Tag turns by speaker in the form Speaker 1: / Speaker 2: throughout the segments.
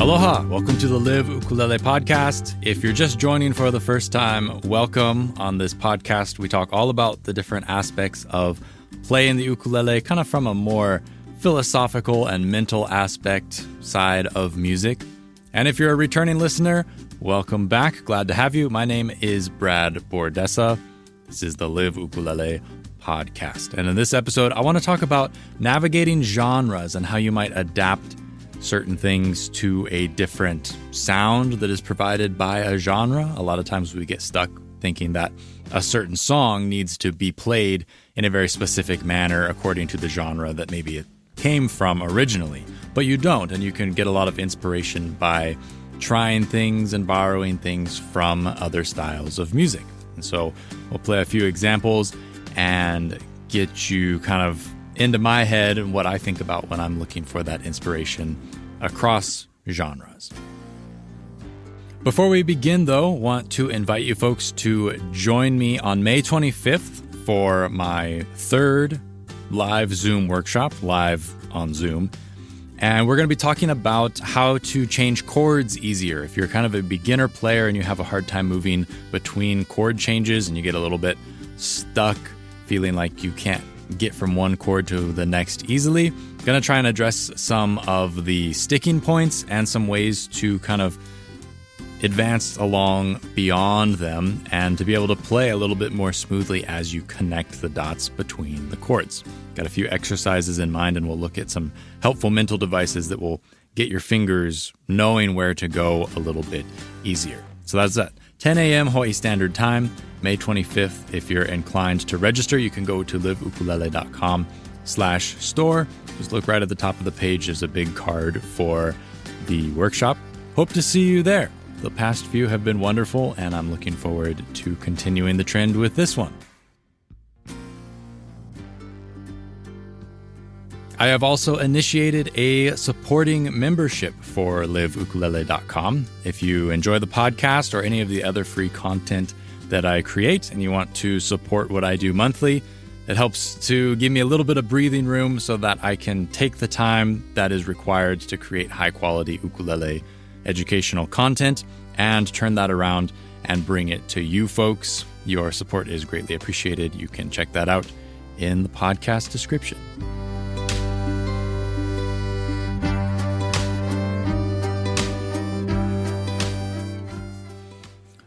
Speaker 1: Aloha! Welcome to the Live Ukulele Podcast. If you're just joining for the first time, welcome. On this podcast, we talk all about the different aspects of playing the ukulele, kind of from a more philosophical and mental aspect side of music. And if you're a returning listener, welcome back. Glad to have you. My name is Brad Bordessa. This is the Live Ukulele Podcast. And in this episode, I want to talk about navigating genres and how you might adapt certain things to a different sound that is provided by a genre. A lot of times we get stuck thinking that a certain song needs to be played in a very specific manner according to the genre that maybe it came from originally. But you don't, and you can get a lot of inspiration by trying things and borrowing things from other styles of music. And so we'll play a few examples and get you kind of into my head and what I think about when I'm looking for that inspiration across genres. Before we begin, though, I want to invite you folks to join me on May 25th for my third live Zoom workshop, live on Zoom. And we're going to be talking about how to change chords easier. If you're kind of a beginner player and you have a hard time moving between chord changes and you get a little bit stuck, feeling like you can't get from one chord to the next easily, I'm going to try and address some of the sticking points and some ways to kind of advance along beyond them and to be able to play a little bit more smoothly as you connect the dots between the chords. Got a few exercises in mind, and we'll look at some helpful mental devices that will get your fingers knowing where to go a little bit easier. So that's at 10 a.m. Hawaii Standard Time, May 25th. If you're inclined to register, you can go to liveukulele.com/store. Just look right at the top of the page. There's a big card for the workshop. Hope to see you there. The past few have been wonderful, and I'm looking forward to continuing the trend with this one. I have also initiated a supporting membership for liveukulele.com. If you enjoy the podcast or any of the other free content that I create and you want to support what I do monthly, it helps to give me a little bit of breathing room so that I can take the time that is required to create high-quality ukulele educational content and turn that around and bring it to you folks. Your support is greatly appreciated. You can check that out in the podcast description.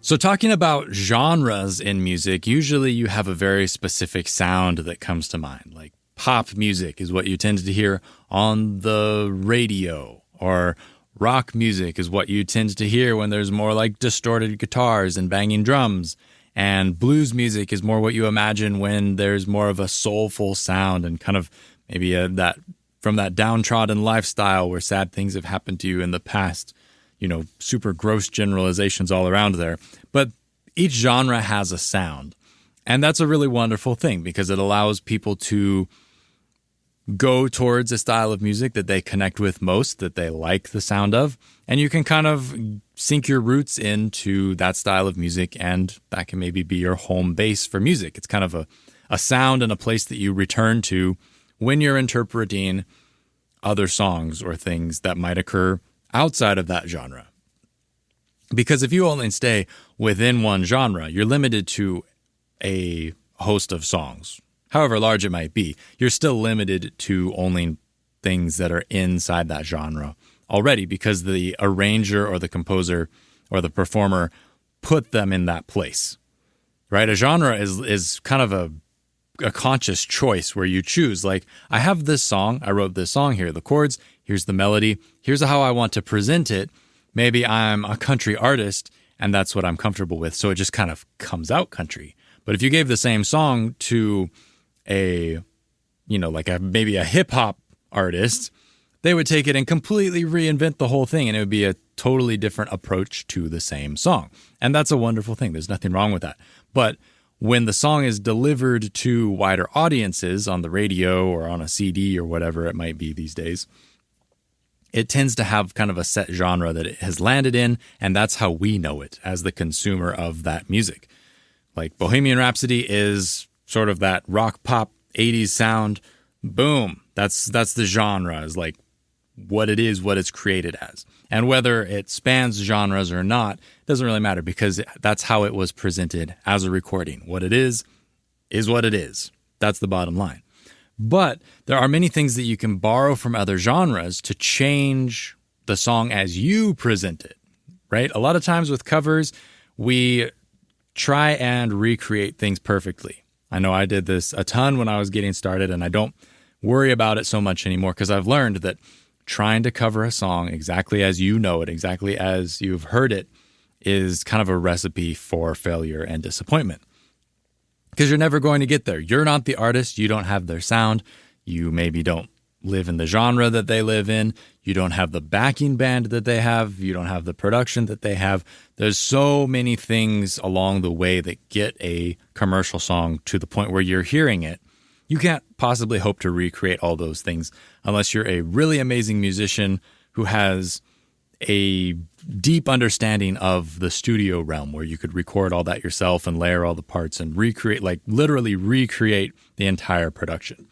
Speaker 1: So talking about genres in music, usually you have a very specific sound that comes to mind. Like pop music is what you tend to hear on the radio, or rock music is what you tend to hear when there's more like distorted guitars and banging drums. And blues music is more what you imagine when there's more of a soulful sound and kind of maybe that from that downtrodden lifestyle where sad things have happened to you in the past. You know, super gross generalizations all around there. But each genre has a sound. And that's a really wonderful thing because it allows people to go towards a style of music that they connect with most, that they like the sound of. And you can kind of sink your roots into that style of music, and that can maybe be your home base for music. It's kind of a sound and a place that you return to when you're interpreting other songs or things that might occur outside of that genre. Because if you only stay within one genre, you're limited to a host of songs. However large it might be, you're still limited to only things that are inside that genre already because the arranger or the composer or the performer put them in that place, right? A genre is kind of a conscious choice where you choose, like, I have this song, I wrote this song, here are the chords, here's the melody, here's how I want to present it. Maybe I'm a country artist and that's what I'm comfortable with, so it just kind of comes out country. But if you gave the same song to maybe a hip hop artist, they would take it and completely reinvent the whole thing, and it would be a totally different approach to the same song. And that's a wonderful thing. There's nothing wrong with that. But when the song is delivered to wider audiences on the radio or on a CD or whatever it might be these days, it tends to have kind of a set genre that it has landed in, and that's how we know it as the consumer of that music. Like Bohemian Rhapsody is sort of that rock pop 80s sound. Boom. That's the genre, is like what it is, what it's created as. And whether it spans genres or not, doesn't really matter because that's how it was presented as a recording. What it is what it is. That's the bottom line. But there are many things that you can borrow from other genres to change the song as you present it, right? A lot of times with covers, we try and recreate things perfectly. I know I did this a ton when I was getting started, and I don't worry about it so much anymore because I've learned that trying to cover a song exactly as you know it, exactly as you've heard it, is kind of a recipe for failure and disappointment. Because you're never going to get there. You're not the artist. You don't have their sound. You maybe don't live in the genre that they live in. You don't have the backing band that they have. You don't have the production that they have. There's so many things along the way that get a commercial song to the point where you're hearing it. You can't possibly hope to recreate all those things unless you're a really amazing musician who has a deep understanding of the studio realm where you could record all that yourself and layer all the parts and recreate, like literally recreate the entire production.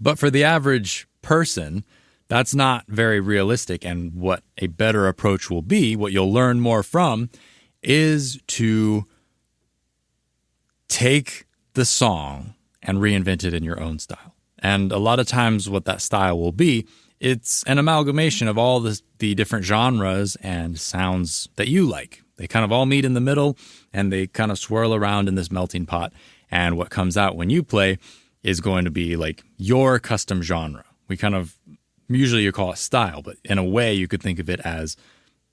Speaker 1: But for the average person, that's not very realistic. And what a better approach will be, what you'll learn more from, is to take the song and reinvent it in your own style. And a lot of times what that style will be, it's an amalgamation of all the different genres and sounds that you like. They kind of all meet in the middle and they kind of swirl around in this melting pot. And what comes out when you play is going to be like your custom genre. Usually you call it style, but in a way you could think of it as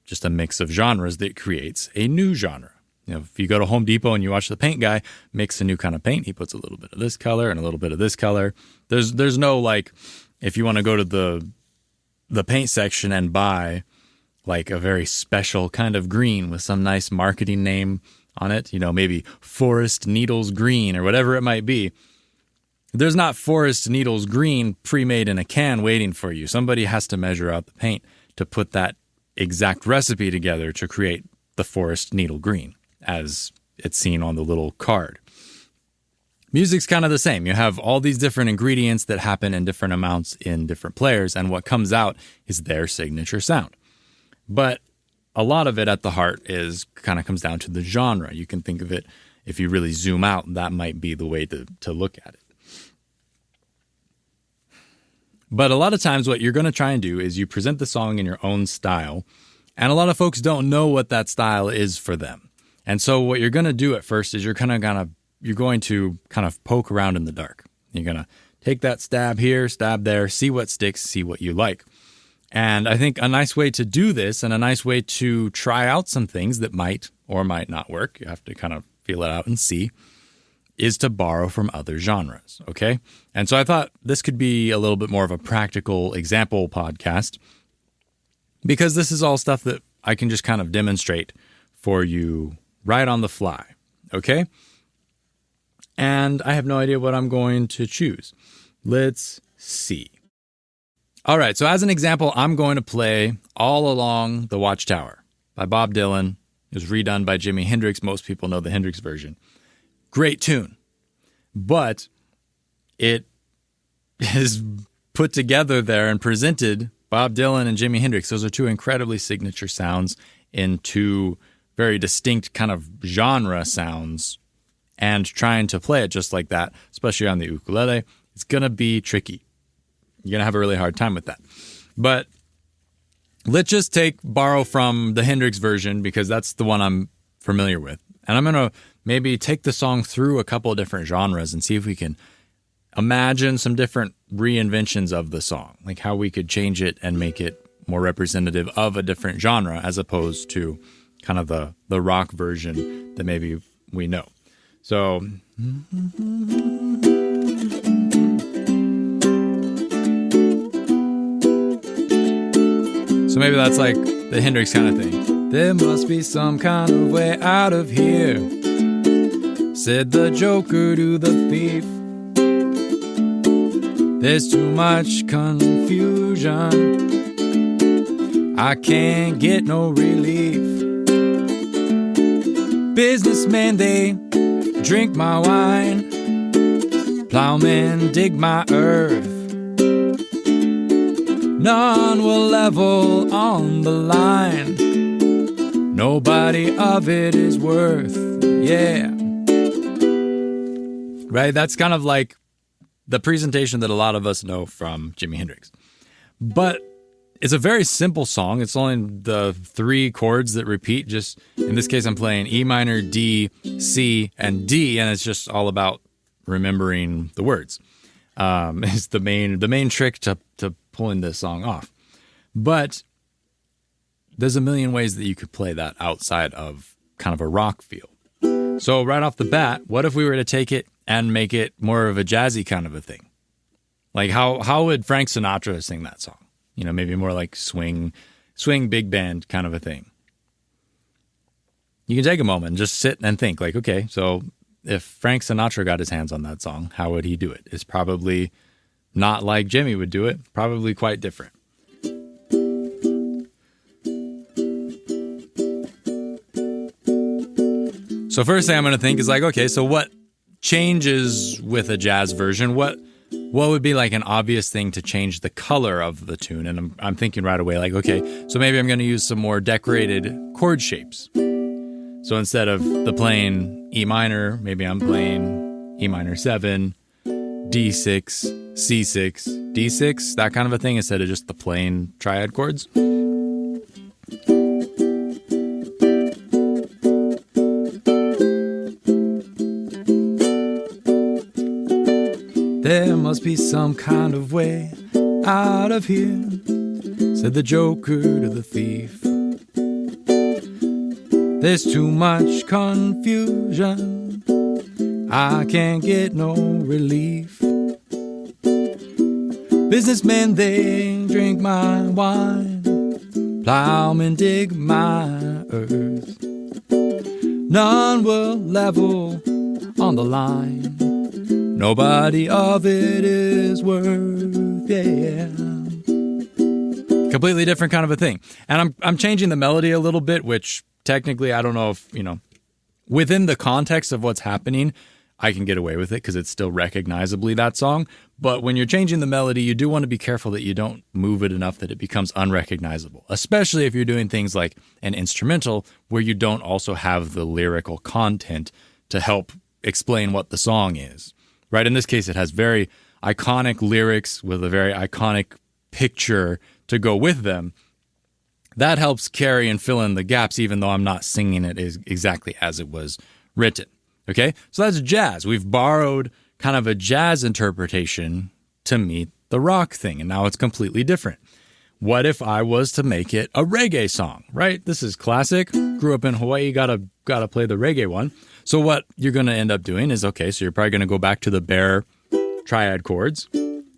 Speaker 1: just a mix of genres that creates a new genre. If you go to Home Depot and you watch the paint guy mix a new kind of paint, he puts a little bit of this color and a little bit of this color. There's no like, if you want to go to the paint section and buy like a very special kind of green with some nice marketing name on it, maybe Forest Needles Green or whatever it might be. There's not Forest Needles Green pre-made in a can waiting for you. Somebody has to measure out the paint to put that exact recipe together to create the Forest Needle Green as it's seen on the little card. Music's kind of the same. You have all these different ingredients that happen in different amounts in different players, and what comes out is their signature sound. But a lot of it at the heart kind of comes down to the genre. You can think of it, if you really zoom out, that might be the way to look at it. But a lot of times what you're going to try and do is you present the song in your own style, and a lot of folks don't know what that style is for them. And so what you're going to do at first is you're going to kind of poke around in the dark. You're going to take that stab here, stab there, see what sticks, see what you like. And I think a nice way to do this and a nice way to try out some things that might or might not work, you have to kind of feel it out and see, is to borrow from other genres, okay? And so I thought this could be a little bit more of a practical example podcast because this is all stuff that I can just kind of demonstrate for you right on the fly, okay? And I have no idea what I'm going to choose. Let's see. All right, so as an example, I'm going to play All Along the Watchtower by Bob Dylan. It was redone by Jimi Hendrix. Most people know the Hendrix version. Great tune. But it is put together there and presented Bob Dylan and Jimi Hendrix. Those are two incredibly signature sounds in two very distinct kind of genre sounds. And trying to play it just like that, especially on the ukulele, it's going to be tricky. You're going to have a really hard time with that. But let's just borrow from the Hendrix version because that's the one I'm familiar with. And I'm going to maybe take the song through a couple of different genres and see if we can imagine some different reinventions of the song, like how we could change it and make it more representative of a different genre as opposed to kind of the rock version that maybe we know. So maybe that's like the Hendrix kind of thing. There must be some kind of way out of here, said the Joker to the thief. There's too much confusion, I can't get no relief. Businessmen, they drink my wine, plowmen dig my earth. None will level on the line. Nobody of it is worth, yeah. Right? That's kind of like the presentation that a lot of us know from Jimi Hendrix. But it's a very simple song. It's only the 3 chords that repeat. Just in this case, I'm playing E minor, D, C, and D, and it's just all about remembering the words. It's the main trick to pulling this song off. But there's a million ways that you could play that outside of kind of a rock feel. So right off the bat, what if we were to take it and make it more of a jazzy kind of a thing? Like how would Frank Sinatra sing that song? You know, maybe more like swing big band kind of a thing. You can take a moment and just sit and think like, okay, so if Frank Sinatra got his hands on that song, how would he do it? It's probably not like Jimmy would do it, probably quite different. So first thing I'm going to think is like, okay, so what changes with a jazz version? What would be like an obvious thing to change the color of the tune? And I'm thinking right away like, okay, so maybe I'm going to use some more decorated chord shapes. So instead of the plain E minor, maybe I'm playing E minor 7, D6, C6, D6, that kind of a thing, instead of just the plain triad chords. There must be some kind of way out of here, said the joker to the thief. There's too much confusion, I can't get no relief. Businessmen, they drink my wine, plowmen dig my earth. None will level on the line, nobody of it is worth, yeah. Completely different kind of a thing. And I'm changing the melody a little bit, which technically I don't know if, within the context of what's happening, I can get away with it because it's still recognizably that song. But when you're changing the melody, you do want to be careful that you don't move it enough that it becomes unrecognizable, especially if you're doing things like an instrumental where you don't also have the lyrical content to help explain what the song is. Right? In this case, it has very iconic lyrics with a very iconic picture to go with them. That helps carry and fill in the gaps, even though I'm not singing it exactly as it was written. Okay? So that's jazz. We've borrowed kind of a jazz interpretation to meet the rock thing, and now it's completely different. What if I was to make it a reggae song, right? This is classic. Grew up in Hawaii, gotta play the reggae one. So what you're going to end up doing is, okay, so you're probably going to go back to the bare triad chords.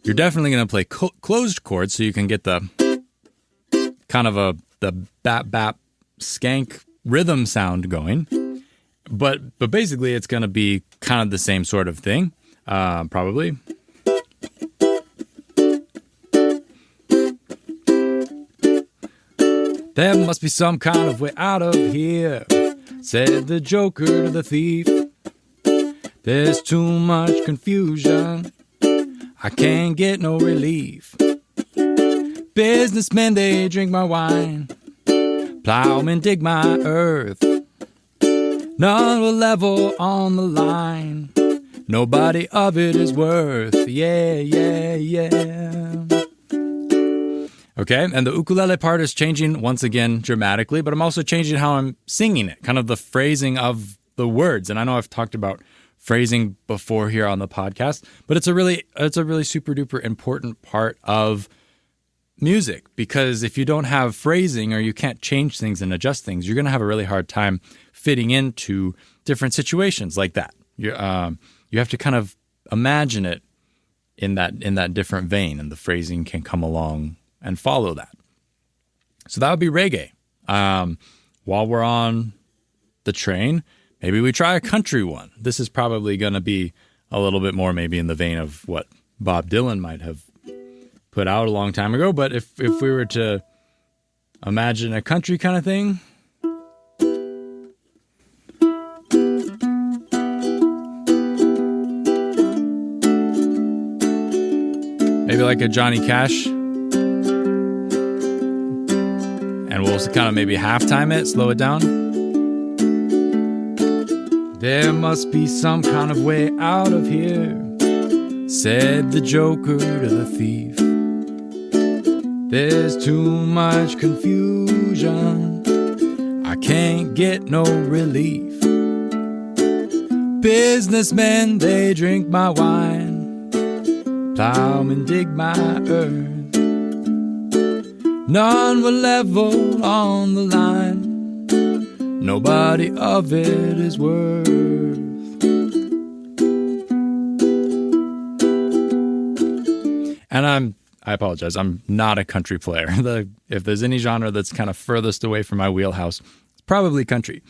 Speaker 1: You're definitely going to play closed chords so you can get the kind of the bap skank rhythm sound going. But basically it's going to be kind of the same sort of thing, probably. There must be some kind of way out of here, said the joker to the thief. There's too much confusion, I can't get no relief. Businessmen, they drink my wine, plowmen dig my earth. None will level on the line, nobody of it is worth, yeah, yeah, yeah. Okay, and the ukulele part is changing once again dramatically, but I'm also changing how I'm singing it, kind of the phrasing of the words. And I know I've talked about phrasing before here on the podcast, but it's a really super duper important part of music, because if you don't have phrasing or you can't change things and adjust things, you're going to have a really hard time fitting into different situations like that. You have to kind of imagine it in that different vein, and the phrasing can come along and follow that. So that would be reggae. While we're on the train, maybe we try a country one. This is probably going to be a little bit more maybe in the vein of what Bob Dylan might have put out a long time ago. But if we were to imagine a country kind of thing, maybe like a Johnny Cash And we'll kind of maybe halftime it, slow it down. There must be some kind of way out of here, said the joker to the thief. There's too much confusion, I can't get no relief. Businessmen, they drink my wine, plowmen dig my earth. None were level on the line, nobody of it is worth. And I apologize, I'm not a country player. If there's any genre that's kind of furthest away from my wheelhouse, it's probably country.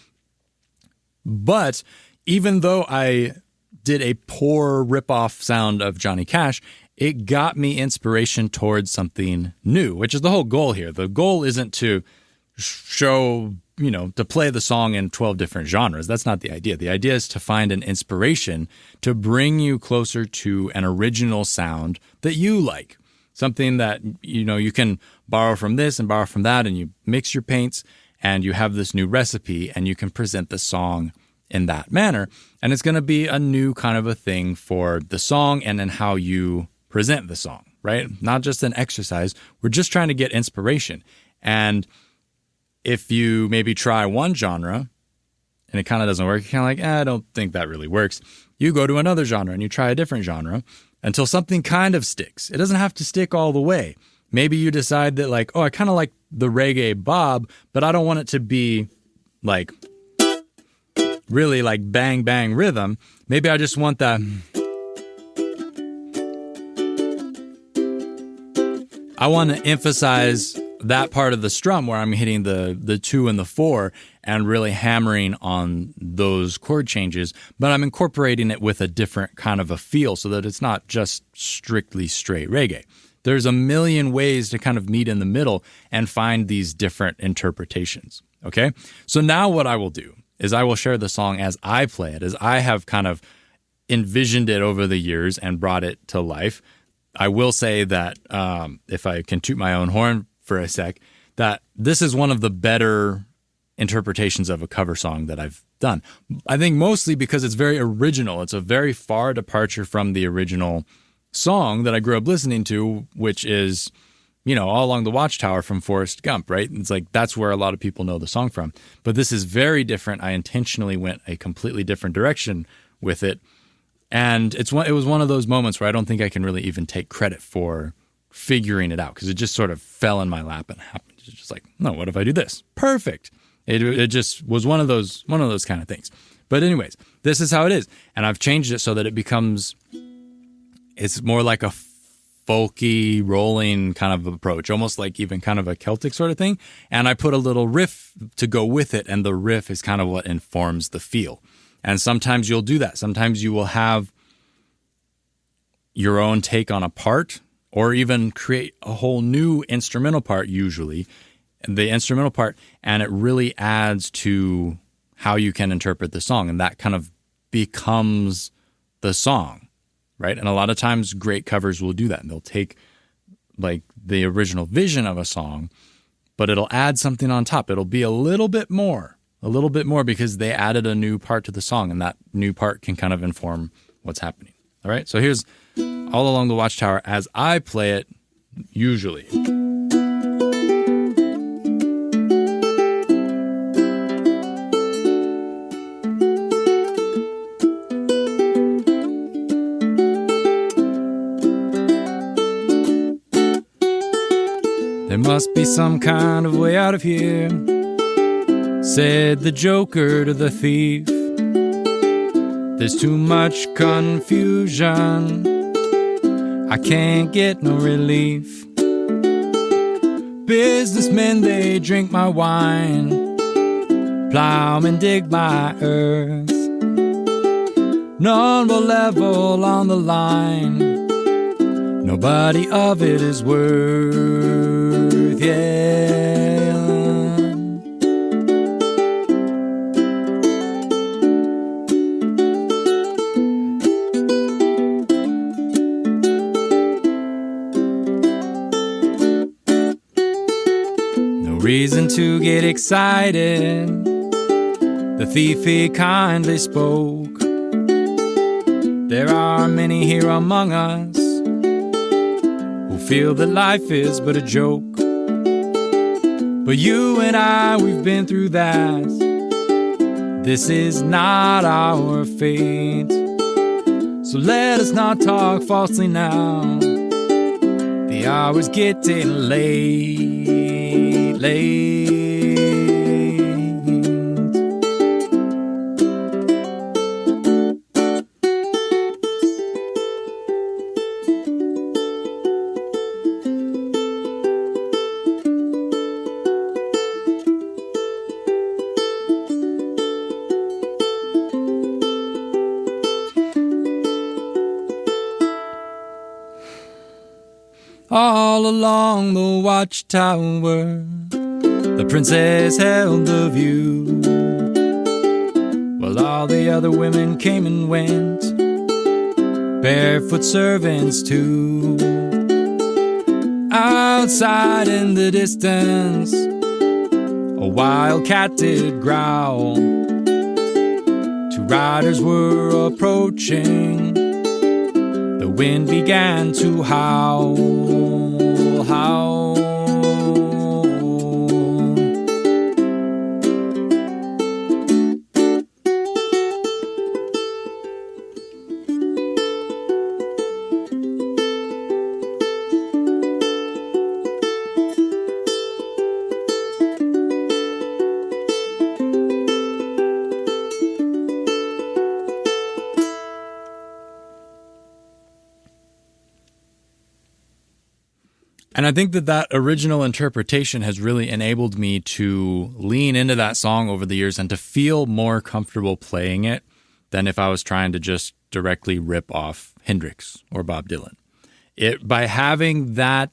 Speaker 1: But even though I did a poor ripoff sound of Johnny Cash, it got me inspiration towards something new, which is the whole goal here. The goal isn't to show, to play the song in 12 different genres. That's not the idea. The idea is to find an inspiration to bring you closer to an original sound that you like. Something that, you can borrow from this and borrow from that, and you mix your paints and you have this new recipe and you can present the song in that manner. And it's going to be a new kind of a thing for the song and then how you present the song, right? Not just an exercise. We're just trying to get inspiration. And if you maybe try one genre and it kind of doesn't work, you're kind of like, I don't think that really works. You go to another genre and you try a different genre until something kind of sticks. It doesn't have to stick all the way. Maybe you decide that like, I kind of like the reggae bob, but I don't want it to be like really like bang, bang rhythm. Maybe I just want that. I want to emphasize that part of the strum where I'm hitting the 2 and the 4 and really hammering on those chord changes, but I'm incorporating it with a different kind of a feel so that it's not just strictly straight reggae. There's a million ways to kind of meet in the middle and find these different interpretations, okay? So now what I will do is I will share the song as I play it, as I have kind of envisioned it over the years and brought it to life. I will say that if I can toot my own horn for a sec, that this is one of the better interpretations of a cover song that I've done. I think mostly because it's very original. It's a very far departure from the original song that I grew up listening to, which is, All Along the Watchtower from Forrest Gump, right? It's like that's where a lot of people know the song from. But this is very different. I intentionally went a completely different direction with it. And it was one of those moments where I don't think I can really even take credit for figuring it out because it just sort of fell in my lap and happened. It's just like, no, what if I do this? Perfect. It just was one of those kind of things. But anyways, this is how it is. And I've changed it so that it's more like a folky, rolling kind of approach, almost like even kind of a Celtic sort of thing. And I put a little riff to go with it, and the riff is kind of what informs the feel. And sometimes you'll do that. Sometimes you will have your own take on a part or even create a whole new instrumental part, usually, the instrumental part, and it really adds to how you can interpret the song. And that kind of becomes the song, right? And a lot of times great covers will do that. And they'll take like the original vision of a song, but it'll add something on top. It'll be a little bit more because they added a new part to the song, and that new part can kind of inform what's happening. All right, so here's All Along the Watchtower as I play it usually. There must be some kind of way out of here, said the joker to the thief. There's too much confusion, I can't get no relief. Businessmen, they drink my wine, plowmen dig my earth. None will level on the line, nobody of it is worth, yeah. reason to get excited. The thief he kindly spoke. There are many here among us who feel that life is but a joke. But you and I, we've been through that. This is not our fate. So let us not talk falsely now. The hour's getting late. All along the watchtower, the princess held the view, while all the other women came and went, barefoot servants too. Outside in the distance, a wild cat did growl. Two riders were approaching. The wind began to howl. And I think that original interpretation has really enabled me to lean into that song over the years and to feel more comfortable playing it than if I was trying to just directly rip off Hendrix or Bob Dylan. By having that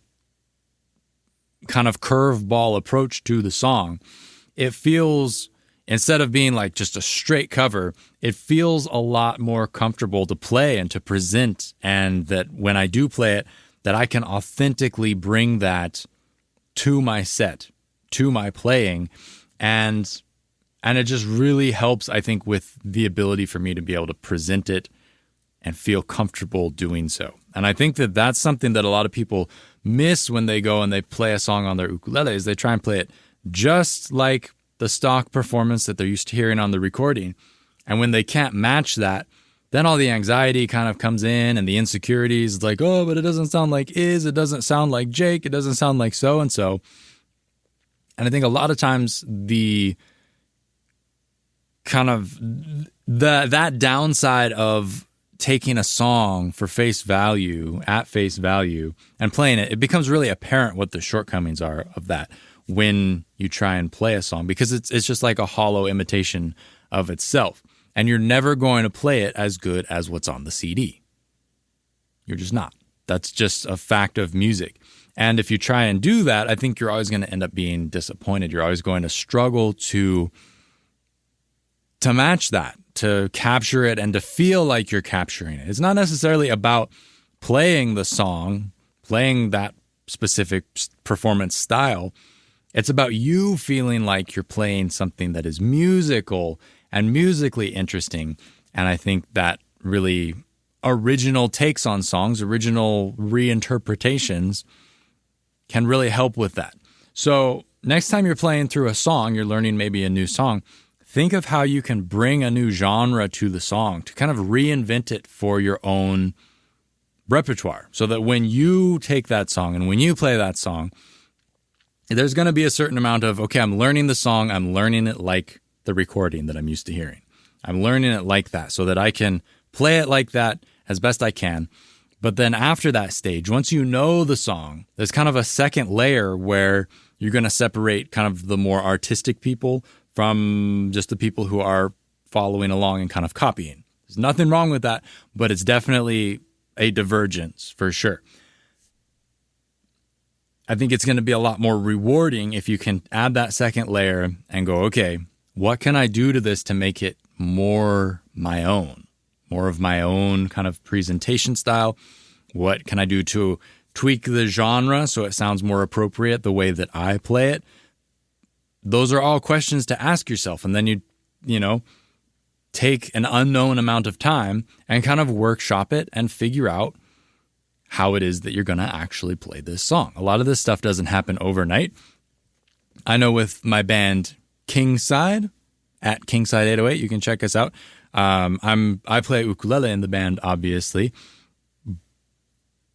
Speaker 1: kind of curveball approach to the song, it feels, instead of being like just a straight cover, it feels a lot more comfortable to play and to present, and that when I do play it, that I can authentically bring that to my set, to my playing, and it just really helps, I think, with the ability for me to be able to present it and feel comfortable doing so. And I think that that's something that a lot of people miss when they go and they play a song on their ukulele, is they try and play it just like the stock performance that they're used to hearing on the recording. And when they can't match that, then all the anxiety kind of comes in and the insecurities, like, oh, but it doesn't sound like Iz, it doesn't sound like Jake, it doesn't sound like so-and-so. And I think a lot of times the kind of that downside of taking a song for face value, at face value, and playing it, it becomes really apparent what the shortcomings are of that when you try and play a song, because it's just like a hollow imitation of itself. And you're never going to play it as good as what's on the CD. You're just not. That's just a fact of music. And if you try and do that, I think you're always going to end up being disappointed. You're always going to struggle to match that, to capture it and to feel like you're capturing it. It's not necessarily about playing the song, playing that specific performance style. It's about you feeling like you're playing something that is musical and musically interesting. And I think that really original takes on songs, original reinterpretations can really help with that. So next time you're playing through a song, you're learning maybe a new song, think of how you can bring a new genre to the song, to kind of reinvent it for your own repertoire, so that when you take that song and when you play that song, there's going to be a certain amount of, okay, I'm learning the song, I'm learning it like the recording that I'm used to hearing. I'm learning it like that so that I can play it like that as best I can. But then after that stage, once you know the song, there's kind of a second layer where you're going to separate kind of the more artistic people from just the people who are following along and kind of copying. There's nothing wrong with that, but it's definitely a divergence for sure. I think it's going to be a lot more rewarding if you can add that second layer and go, okay, what can I do to this to make it more my own, more of my own kind of presentation style? What can I do to tweak the genre so it sounds more appropriate the way that I play it? those are all questions to ask yourself. And then you know, take an unknown amount of time and kind of workshop it and figure out how it is that you're going to actually play this song. A lot of this stuff doesn't happen overnight. I know with my band Kingside, at Kingside 808, you can check us out. I play ukulele in the band, obviously.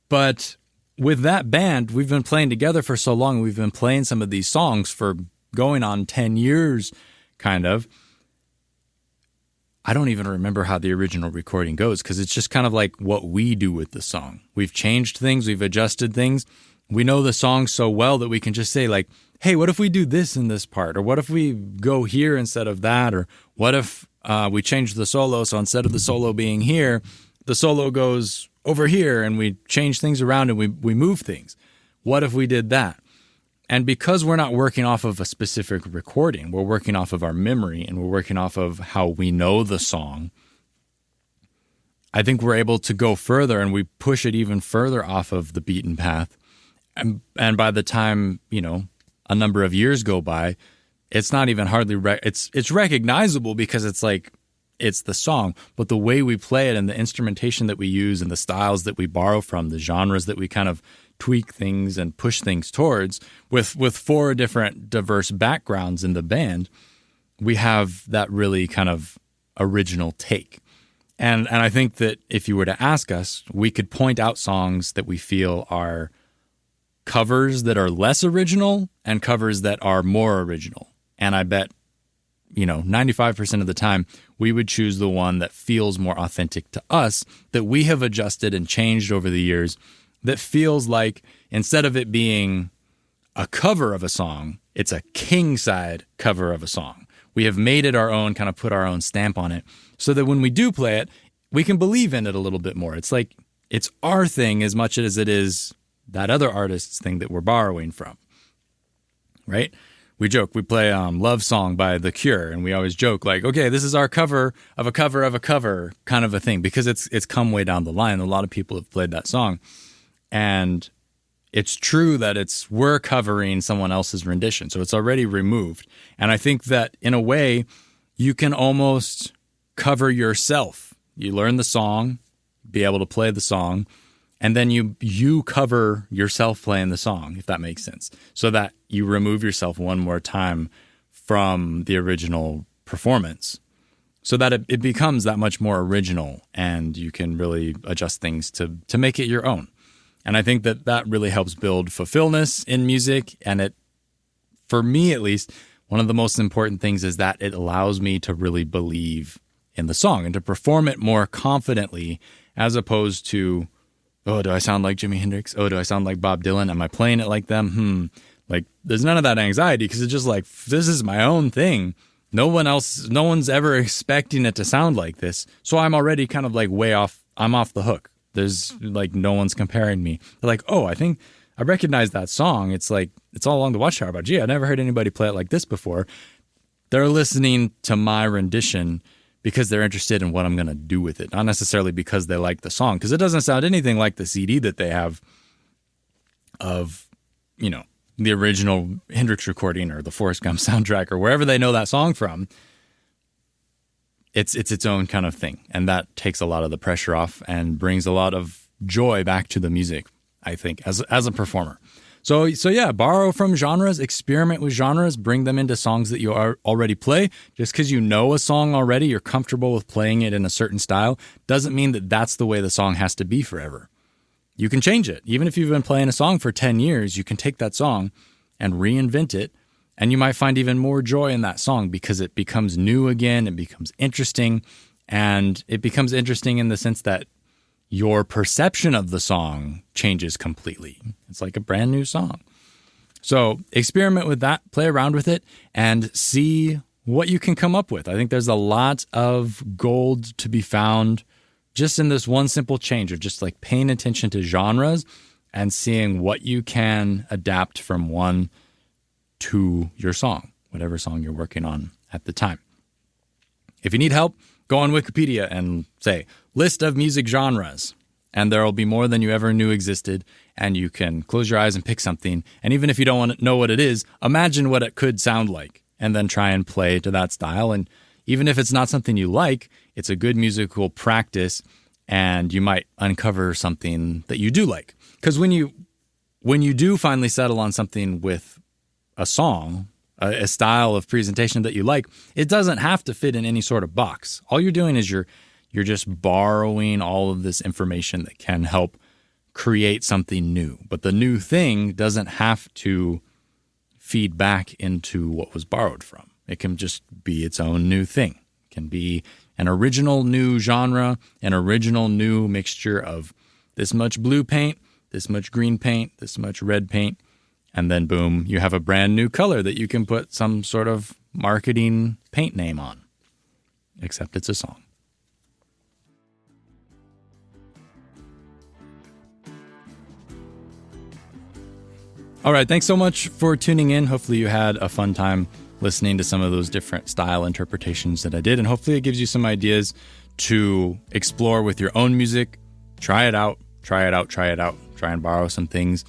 Speaker 1: But with that band, we've been playing together for so long. We've been playing some of these songs for going on 10 years, kind of. I don't even remember how the original recording goes because it's just kind of like what we do with the song. We've changed things. We've adjusted things. We know the song so well that we can just say like, hey, what if we do this in this part? Or what if we go here instead of that? Or what if we change the solo? So instead of the solo being here, the solo goes over here and we change things around and we move things. What if we did that? And because we're not working off of a specific recording, we're working off of our memory and we're working off of how we know the song, I think we're able to go further and we push it even further off of the beaten path. And by the time, you know, a number of years go by, it's not even hardly, it's recognizable because it's like, it's the song, but the way we play it and the instrumentation that we use and the styles that we borrow from, the genres that we kind of tweak things and push things towards, with 4 different diverse backgrounds in the band, we have that really kind of original take. And I think that if you were to ask us, we could point out songs that we feel are covers that are less original and covers that are more original. And I bet, you know, 95% of the time, we would choose the one that feels more authentic to us, that we have adjusted and changed over the years, that feels like instead of it being a cover of a song, it's a Kingside cover of a song. We have made it our own, kind of put our own stamp on it, so that when we do play it, we can believe in it a little bit more. It's like it's our thing as much as it is that other artist's thing that we're borrowing from, right? We joke, we play Love Song by The Cure, and we always joke like, okay, this is our cover of a cover of a cover kind of a thing, because it's come way down the line. A lot of people have played that song, and it's true that we're covering someone else's rendition, so it's already removed. And I think that in a way, you can almost cover yourself. You learn the song, be able to play the song, and then you cover yourself playing the song, if that makes sense, so that you remove yourself one more time from the original performance, so that it becomes that much more original, and you can really adjust things to make it your own. And I think that really helps build fulfillment in music. And it, for me at least, one of the most important things is that it allows me to really believe in the song and to perform it more confidently, as opposed to, oh, do I sound like Jimi Hendrix? Oh, do I sound like Bob Dylan? Am I playing it like them? Like, there's none of that anxiety, because it's just like, this is my own thing. No one's ever expecting it to sound like this. So I'm already kind of like way off. I'm off the hook. There's like, no one's comparing me. They're like, oh, I think I recognize that song. It's like, it's all along the Watchtower, but gee, I never heard anybody play it like this before. They're listening to my rendition because they're interested in what I'm going to do with it, not necessarily because they like the song, because it doesn't sound anything like the CD that they have of, you know, the original Hendrix recording or the Forrest Gump soundtrack or wherever they know that song from. It's its own kind of thing, and that takes a lot of the pressure off and brings a lot of joy back to the music, I think, as a performer. So yeah, borrow from genres, experiment with genres, bring them into songs that you already play. Just because you know a song already, you're comfortable with playing it in a certain style, doesn't mean that that's the way the song has to be forever. You can change it. Even if you've been playing a song for 10 years, you can take that song and reinvent it, and you might find even more joy in that song because it becomes new again, it becomes interesting, and it becomes interesting in the sense that your perception of the song changes completely. It's like a brand new song. So experiment with that, play around with it, and see what you can come up with. I think there's a lot of gold to be found just in this one simple change of just like paying attention to genres and seeing what you can adapt from one to your song, whatever song you're working on at the time. If you need help, go on Wikipedia and say, list of music genres, and there will be more than you ever knew existed, and you can close your eyes and pick something. And even if you don't want to know what it is, imagine what it could sound like, and then try and play to that style. And even if it's not something you like, it's a good musical practice, and you might uncover something that you do like. Because when you do finally settle on something with a song, a style of presentation that you like, it doesn't have to fit in any sort of box. All you're doing is you're just borrowing all of this information that can help create something new. But the new thing doesn't have to feed back into what was borrowed from. It can just be its own new thing. It can be an original new genre, an original new mixture of this much blue paint, this much green paint, this much red paint, and then boom, you have a brand new color that you can put some sort of marketing paint name on. Except it's a song. All right, thanks so much for tuning in. Hopefully you had a fun time listening to some of those different style interpretations that I did, and hopefully it gives you some ideas to explore with your own music. Try it out. Try and borrow some things.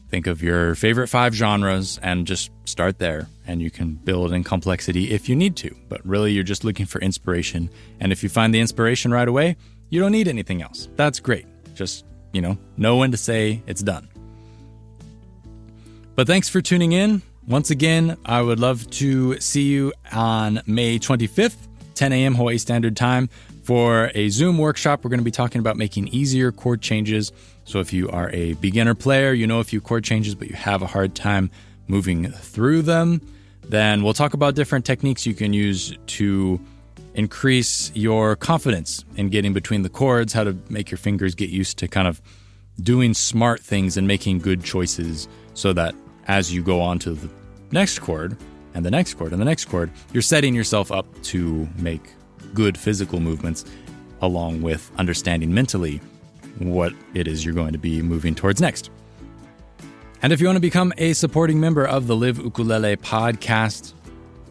Speaker 1: Think of your favorite 5 genres and just start there. And you can build in complexity if you need to. But really, you're just looking for inspiration. And if you find the inspiration right away, you don't need anything else. That's great. Just, know when to say it's done. But thanks for tuning in. Once again, I would love to see you on May 25th, 10 a.m. Hawaii Standard Time, for a Zoom workshop. We're going to be talking about making easier chord changes. So if you are a beginner player, you know a few chord changes, but you have a hard time moving through them, then we'll talk about different techniques you can use to increase your confidence in getting between the chords, how to make your fingers get used to kind of doing smart things and making good choices so that as you go on to the next chord and the next chord and the next chord, you're setting yourself up to make good physical movements along with understanding mentally what it is you're going to be moving towards next. And if you want to become a supporting member of the Live Ukulele podcast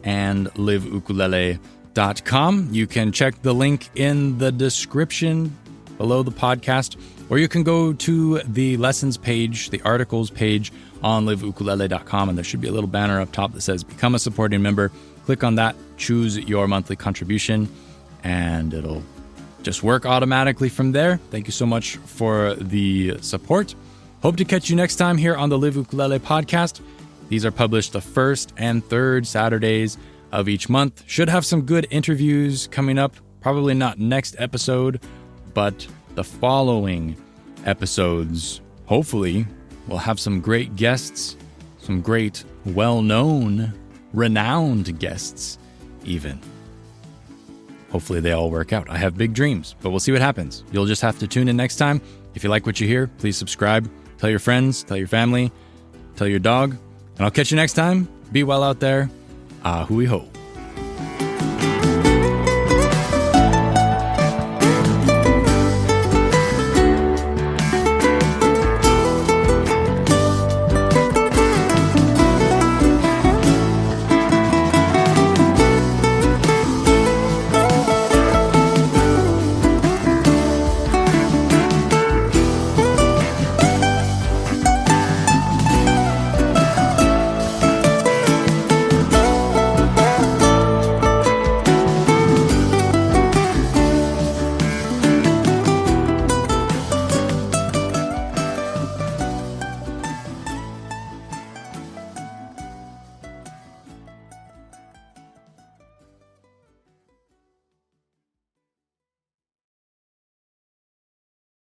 Speaker 1: and liveukulele.com, you can check the link in the description below the podcast, or you can go to the lessons page, the articles page on liveukulele.com, and there should be a little banner up top that says become a supporting member. Click on that, choose your monthly contribution, and it'll just work automatically from there. Thank you so much for the support. Hope to catch you next time here on the Live Ukulele podcast. These are published the first and third Saturdays of each month. Should have some good interviews coming up. Probably not next episode, but the following episodes, hopefully, we'll have some great guests, some great, well-known, renowned guests, even. Hopefully they all work out. I have big dreams, but we'll see what happens. You'll just have to tune in next time. If you like what you hear, please subscribe. Tell your friends, tell your family, tell your dog, and I'll catch you next time. Be well out there. Hui ho.